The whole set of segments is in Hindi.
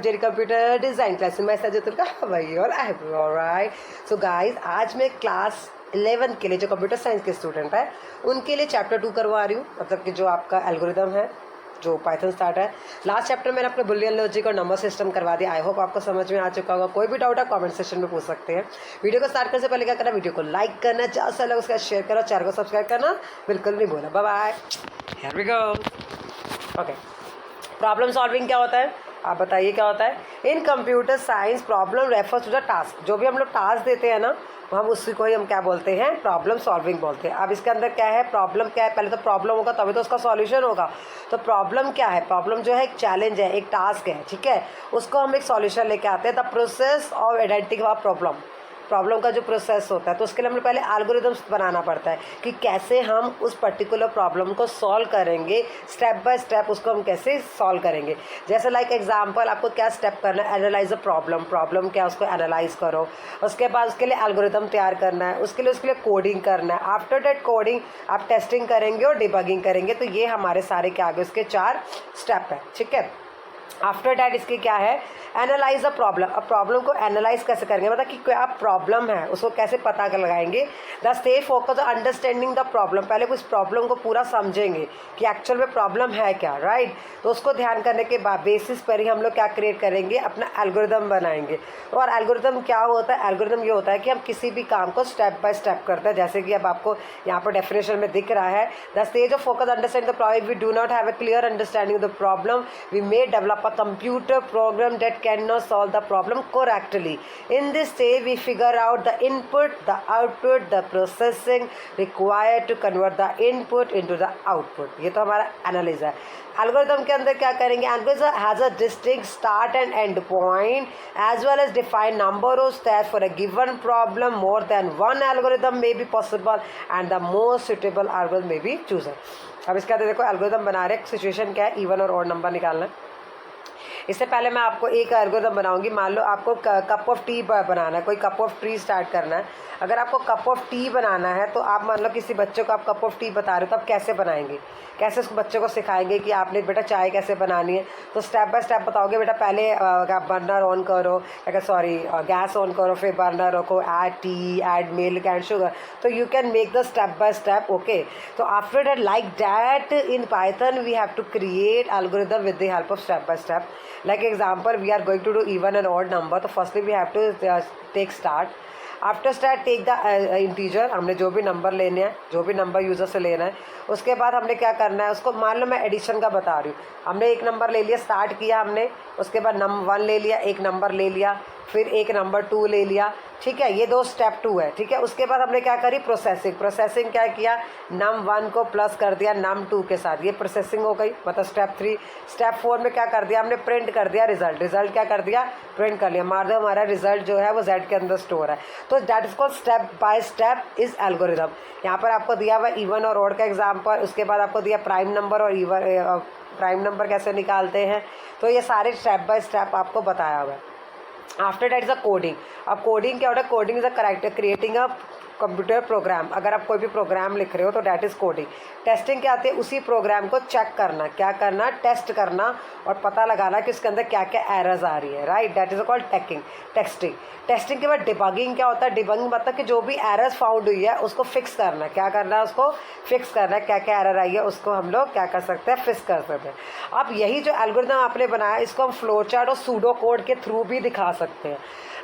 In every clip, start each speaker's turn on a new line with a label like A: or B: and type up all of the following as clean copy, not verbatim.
A: जेरी कंप्यूटर डिज़ाइन क्लास में भाई और आई ऑलराइट। सो गाइस, आज मैं क्लास 11 के लिए जो कंप्यूटर साइंस के स्टूडेंट है उनके लिए चैप्टर 2 करवा रही हूँ, मतलब कि जो आपका एल्गोरिदम है, जो पाइथन स्टार्ट है। लास्ट चैप्टर मैंने अपने बुलियन लॉजिक और नंबर सिस्टम करवा दिया। आई होप आपको समझ में आ चुका होगा। कोई भी डाउट है कमेंट सेक्शन में पूछ सकते हैं। वीडियो को स्टार्ट करने से पहले क्या करना, वीडियो को लाइक करना, ज़्यादा से ज़्यादा उसका शेयर करना, चैनल को सब्सक्राइब करना बिल्कुल नहीं भूलना। Bye bye, here we go. Okay, problem solving क्या होता है, आप बताइए क्या होता है। In computer science problem refers to the task. जो भी हम लोग टास्क देते हैं ना, हम उसी को ही हम क्या बोलते हैं, प्रॉब्लम सॉल्विंग बोलते हैं। अब इसके अंदर क्या है, प्रॉब्लम क्या है, पहले तो प्रॉब्लम होगा तभी तो उसका सॉल्यूशन होगा। तो प्रॉब्लम क्या है, प्रॉब्लम जो है एक चैलेंज है, एक टास्क है, ठीक है। उसको हम एक सॉल्यूशन लेके आते हैं। The process of identify problem का जो प्रोसेस होता है, तो उसके लिए हमें पहले एल्गोरिदम्स बनाना पड़ता है कि कैसे हम उस पर्टिकुलर प्रॉब्लम को सॉल्व करेंगे, स्टेप बाय स्टेप उसको हम कैसे सॉल्व करेंगे। जैसे लाइक एग्जांपल, आपको क्या स्टेप करना है, एनालाइज अ प्रॉब्लम क्या, उसको एनालाइज करो। उसके बाद उसके लिए एल्गोरिदम तैयार करना है, उसके लिए कोडिंग करना है। आफ्टर दैट कोडिंग आप टेस्टिंग करेंगे और डिबगिंग करेंगे। तो ये हमारे सारे क्या आगे उसके 4 स्टेप है, ठीक है। आफ्टर डैट इसके क्या है, एनालाइज अ प्रॉब्लम। अब प्रॉब्लम को एनालाइज कैसे करेंगे, मतलब कि क्या प्रॉब्लम है उसको कैसे पता कर लगाएंगे। The stay focus understanding the problem, पहले उस प्रॉब्लम को पूरा समझेंगे कि एक्चुअल में प्रॉब्लम है क्या, राइट। तो उसको ध्यान करने के बाद बेसिस पर ही हम लोग क्या क्रिएट करेंगे, अपना एल्गोरिदम बनाएंगे। और एल्गोरिदम क्या होता है, एल्गोरिदम ये होता है कि हम किसी भी काम को स्टेप बाय स्टेप करते हैं। जैसे कि अब आपको यहाँ पर डेफिनेशन में दिख रहा है, the stage of focus understanding the problem, we do not have a clear understanding of the problem, we may develop a computer program that cannot solve the problem correctly. In this stage we figure out the input, the output, the processing required to convert the input into the output. ये तो हमारा एनालिसिस है। एल्गोरिथम के अंदर क्या करेंगे, algorithm has a distinct start and end point as well as define number of steps for a given problem. More than one algorithm may be possible and the most suitable algorithm may be chosen. अब इसके अंदर देखो एल्गोरिथम बना रहे, सिचुएशन क्या है, इवन और ऑड नंबर निकालना है। इससे पहले मैं आपको एक एल्गोरिथम बनाऊंगी। मान लो आपको कप ऑफ टी बनाना है, कोई कप ऑफ टी स्टार्ट करना है। अगर आपको कप ऑफ टी बनाना है तो आप मान लो किसी बच्चे को आप कप ऑफ टी बता रहे हो, तो आप कैसे बनाएंगे, कैसे उसको बच्चे को सिखाएंगे कि आपने बेटा चाय कैसे बनानी है। तो स्टेप बाय स्टेप बताओगे, बेटा पहले आप बर्नर ऑन करो, गैस ऑन करो, फिर बर्नर रखो, add tea, add milk and sugar. तो you can make the step by step, okay. तो after that like that in Python we have to create algorithm with the help of step by step. Like example, we are going to do even and odd number. तो firstly we have to take start. After start take the integer, हमने जो भी नंबर लेने हैं, जो भी नंबर यूज़र से लेना है, उसके बाद हमने क्या करना है, उसको मान लो मैं एडिशन का बता रही हूँ। हमने एक नंबर ले लिया, स्टार्ट किया हमने, उसके बाद नंबर 1 ले लिया, एक नंबर ले लिया, फिर एक नंबर 2 ले लिया, ठीक है। ये 2 स्टेप 2 है, ठीक है। उसके बाद हमने क्या करी, प्रोसेसिंग क्या किया, नम 1 को प्लस कर दिया नम 2 के साथ, ये प्रोसेसिंग हो गई, मतलब स्टेप 3। स्टेप 4 में क्या कर दिया हमने, प्रिंट कर दिया रिजल्ट क्या कर दिया, प्रिंट कर लिया। मान लो हमारा रिजल्ट जो है वो Z के अंदर स्टोर है। तो that is called step by step is algorithm. यहाँ पर आपको दिया हुआ इवन और ऑड का एग्जाम्पल, उसके बाद आपको दिया प्राइम नंबर और इवन प्राइम नंबर कैसे निकालते हैं। तो ये सारे स्टेप बाय स्टेप आपको बताया हुआ है। After that is a coding. अब कोडिंग क्या होता है, coding is a creating a computer programme. अगर आप कोई भी प्रोग्राम लिख रहे हो तो डैट इज़ कोडिंग। टेस्टिंग क्या आती है, उसी प्रोग्राम को चेक करना, क्या करना, टेस्ट करना और पता लगाना कि उसके अंदर क्या क्या एरर्स आ रही है, right. That is called testing के बाद डिबगिंग क्या होता है, डिबगिंग मतलब कि जो भी एरर्स फाउंड हुई है उसको फिक्स करना, क्या करना है, उसको फिक्स करना है, क्या क्या एरर आई है उसको हम लोग क्या कर सकते हैं, फिक्स कर सकते हैं। अब यही जो एल्गोरिथम आपने बनाया, इसको हम फ्लो चार्ट और सूडो कोड के थ्रू भी दिखा सकते हैं।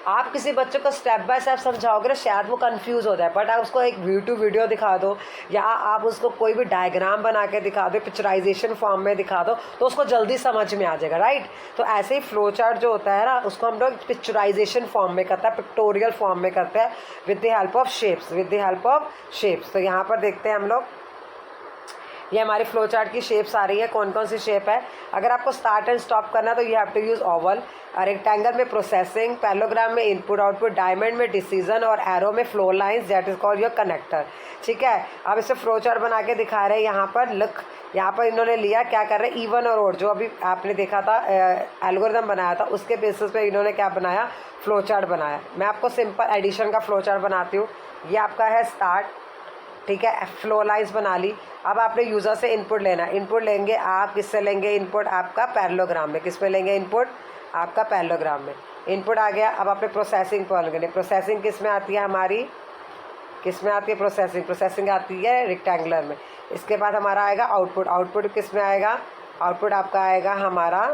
A: आप किसी बच्चे को स्टेप बाय स्टेप समझाओगे ना, शायद वो कंफ्यूज हो जाए, बट आप उसको एक वीडियो दिखा दो, या आप उसको कोई भी डायग्राम बना के दिखा दो, पिक्चराइजेशन फॉर्म में दिखा दो, तो उसको जल्दी समझ में आ जाएगा, राइट। तो ऐसे ही फ्लो चार्ट जो होता है ना, उसको हम लोग पिक्चराइजेशन फॉर्म में करते हैं, पिक्टोरियल फॉर्म में करते हैं with the help of shapes. तो यहाँ पर देखते हैं हम लोग, ये हमारे फ्लो चार्ट की शेप्स आ रही है। कौन कौन सी शेप है, अगर आपको स्टार्ट एंड स्टॉप करना तो you have to use oval, rectangle में प्रोसेसिंग, पैरेललोग्राम में इनपुट आउटपुट, डायमंड में डिसीजन और एरो में flow lines, that is called your connector, ठीक है। अब इसे फ्लो चार्ट बना के दिखा रहे हैं। यहाँ पर लुक, यहाँ पर इन्होंने लिया, क्या कर रहे हैं, इवन और ओड, जो अभी आपने देखा था एल्गोरिथम बनाया था, उसके बेसिस पे इन्होंने क्या बनाया, फ्लो चार्ट बनाया। मैं आपको सिंपल एडिशन का फ्लो चार्ट बनाती हूँ। ये आपका है स्टार्ट, ठीक है, फ्लो लाइंस बना ली। अब आपने यूज़र से इनपुट लेना है, इनपुट लेंगे आप, किससे लेंगे इनपुट, आपका पैरेललोग्राम में, किस में लेंगे इनपुट, आपका पैरेललोग्राम में। इनपुट आ गया, अब आपने प्रोसेसिंग पर करनी। प्रोसेसिंग किस में आती है हमारी, किस में आती है प्रोसेसिंग, प्रोसेसिंग आती है रेक्टेंगुलर में। इसके बाद हमारा आएगा आउटपुट, आउटपुट किस में आएगा, आउटपुट आपका आएगा हमारा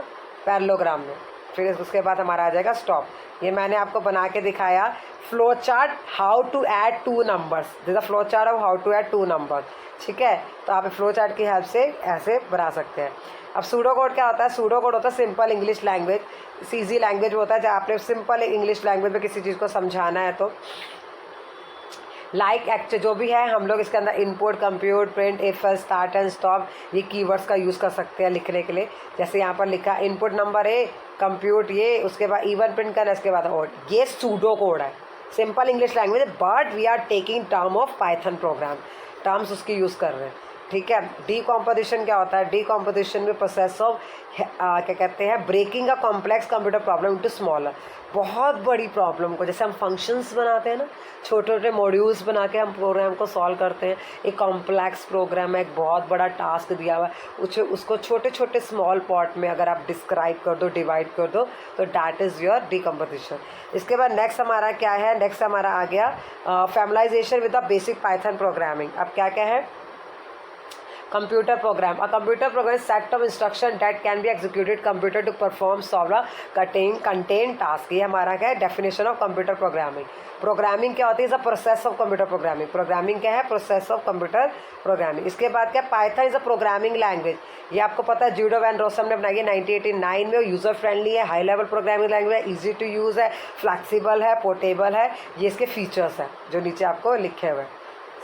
A: पैरेललोग्राम में। फिर उसके बाद हमारा आ जाएगा स्टॉप। ये मैंने आपको बना के दिखाया flow chart how to add 2 numbers, this is flow chart of how to add 2 number. ठीक है, तो आप फ्लो चार्ट की हेल्प से ऐसे बना सकते हैं। अब सूडो कोड क्या होता है, सूडो कोड होता है simple English language, CG language होता है जब आपने सिंपल इंग्लिश लैंग्वेज में किसी चीज़ को समझाना है। तो एक्ट जो भी है हम लोग इसके अंदर input, compute, print, if, start and stop, ये कीवर्ड्स का यूज़ कर सकते हैं लिखने के लिए। जैसे यहाँ पर लिखा इनपुट नंबर है, कंप्यूट ये, उसके बाद इवन प्रिंट करना, इसके बाद और, ये सूडो कोड है, सिंपल इंग्लिश लैंग्वेज है, but we are taking term of Python program, terms उसकी यूज़ कर रहे हैं। ठीक है, डीकॉम्पोजिशन क्या होता है, डीकॉम्पोजिशन में प्रोसेस ऑफ क्या कहते हैं, breaking a complex computer problem into smaller, बहुत बड़ी प्रॉब्लम को, जैसे हम फंक्शंस बनाते हैं ना, छोटे छोटे मॉड्यूल्स बना के हम प्रोग्राम को सॉल्व करते हैं। एक कॉम्प्लेक्स प्रोग्राम है, एक बहुत बड़ा टास्क दिया हुआ है, उसको छोटे छोटे स्मॉल पार्ट में अगर आप डिस्क्राइब कर दो, डिवाइड कर दो, तो डैट इज़ योर डीकम्पोजिशन। इसके बाद नेक्स्ट हमारा क्या है, नेक्स्ट हमारा आ गया familiarization with the basic Python programming. अब क्या क्या है, computer program, a computer program set of instruction that can be executed computer to perform solve a certain task. ये हमारा क्या है definition of computer programming. Programming क्या होती है, is a process of computer programming. Programming क्या है, प्रोसेस ऑफ कंप्यूटर प्रोग्रामिंग। इसके बाद क्या, Python is a programming language. ये आपको पता है जूडो वैन रोसम ने बनाई है 1989 में। यूज़र फ्रेंडली है, हाई लेवल प्रोग्रामिंग लैंग्वेज है, ईजी टू यूज़ है, फ्लैक्सीबल है, पोर्टेबल है। ये इसके फीचर्स हैं जो नीचे आपको लिखे हुए हैं।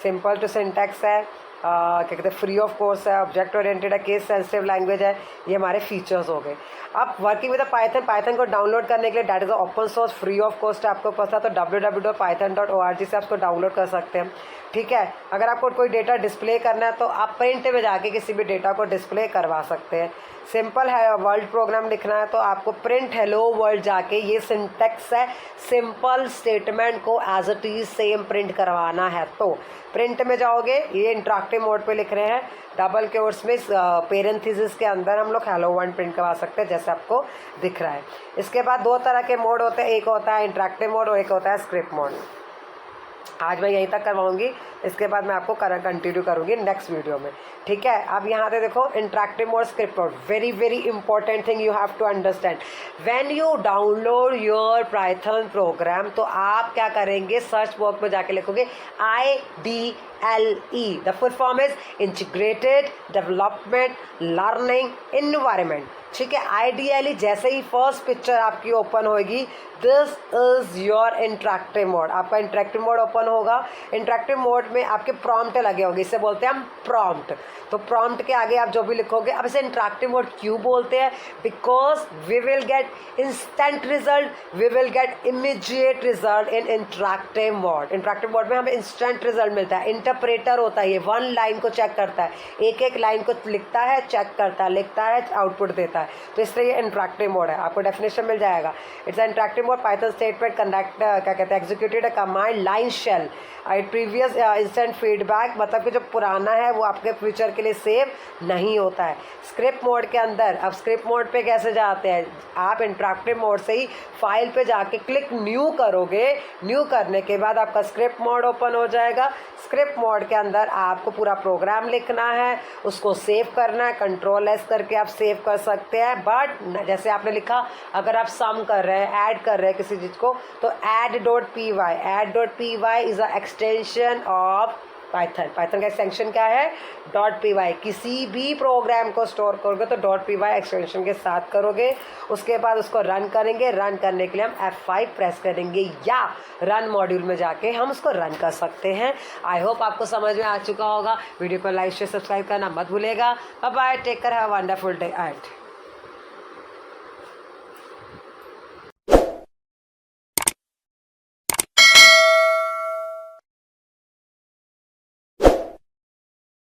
A: सिंपल टू सिंटैक्स है, क्या कहते हैं, फ्री ऑफ कोर्स है, ऑब्जेक्ट ओरिएंटेड है, केस सेंसिटिव लैंग्वेज है। ये हमारे फीचर्स हो गए। अब वर्किंग विद पाइथन, पाइथन को डाउनलोड करने के लिए that is open source, free of cost है, आपको पता, तो www.python.org से आपको डाउनलोड कर सकते हैं। ठीक है, अगर आपको कोई डेटा डिस्प्ले करना है तो आप प्रिंट में जाके किसी भी डेटा को डिस्प्ले करवा सकते हैं। सिंपल है वर्ल्ड प्रोग्राम लिखना है तो आपको प्रिंट हेलो वर्ल्ड जाके, ये सिंटेक्स है, सिंपल स्टेटमेंट को as it is same print करवाना है। तो प्रिंट में जाओगे, ये इंटरेक्टिव मोड पे लिख रहे हैं, डबल कोट्स में पेरेंथेसिस के अंदर हम लोग हेलो वर्ल्ड प्रिंट करवा सकते हैं जैसे आपको दिख रहा है। इसके बाद 2 तरह के मोड होते हैं, एक होता है इंटरेक्टिव मोड और एक होता है स्क्रिप्ट मोड। आज मैं यहीं तक करवाऊंगी, इसके बाद मैं आपको कंटिन्यू करूंगी नेक्स्ट वीडियो में। ठीक है, अब यहाँ पे देखो interactive mode, script mode, very very important thing you have to understand. When you download your Python program, तो आप क्या करेंगे, सर्च बॉक्स में जाके लिखोगे IDLE, the full form is integrated development learning environment. ठीक है, IDLE जैसे ही फर्स्ट पिक्चर आपकी ओपन होगी, this is your interactive mode. आपका इंटरेक्टिव मोड ओपन होगा। इंटरेक्टिव मोड में आपके प्रॉम्प्ट लगे होंगे, इसे बोलते हैं हम प्रॉम्प्ट। तो प्रॉम्प्ट के आगे आप जो भी लिखोगे, अब इसे इंटरेक्टिव मोड क्यों बोलते हैं, because we will get instant result, we will get immediate result in interactive mode. Interactive mode में हमें इंस्टेंट रिजल्ट मिलता है। इंटरप्रेटर होता है, ये 1 लाइन को चेक करता है, एक एक लाइन को लिखता है, चेक करता है, लिखता है, आउटपुट देता है। तो इसलिए ये इंटरेक्टिव मोड है, आपको डेफिनेशन मिल जाएगा। It's interactive mode, Python statement conduct क्या कहते हैं, executed a command line shell previous instant feedback, मतलब कि जो पुराना है वो आपके फ्यूचर के लिए सेव नहीं होता है। स्क्रिप्ट मोड के अंदर, अब स्क्रिप्ट मोड पे कैसे जाते हैं, आप इंटरेक्टिव मोड से ही फाइल पे जाके क्लिक न्यू करोगे, न्यू करने के बाद आपका स्क्रिप्ट मोड ओपन हो जाएगा। स्क्रिप्ट मोड के अंदर आपको पूरा प्रोग्राम लिखना है, उसको सेव करना है, कंट्रोल-S करके आप सेव कर सकते हैं। बट जैसे आपने लिखा, अगर आप सम कर रहे हैं, ऐड कर रहे हैं किसी चीज़ को, तो add.py is a extension of Python. Python का एक्सटेंशन क्या है, .py। किसी भी प्रोग्राम को स्टोर करोगे तो .py एक्सटेंशन के साथ करोगे। उसके बाद उसको रन करेंगे, रन करने के लिए हम F5 प्रेस करेंगे या रन मॉड्यूल में जाके हम उसको रन कर सकते हैं। आई होप आपको समझ में आ चुका होगा। वीडियो को लाइक शेयर सब्सक्राइब करना मत भूलेगा। Bye bye, take care, have a wonderful day ahead.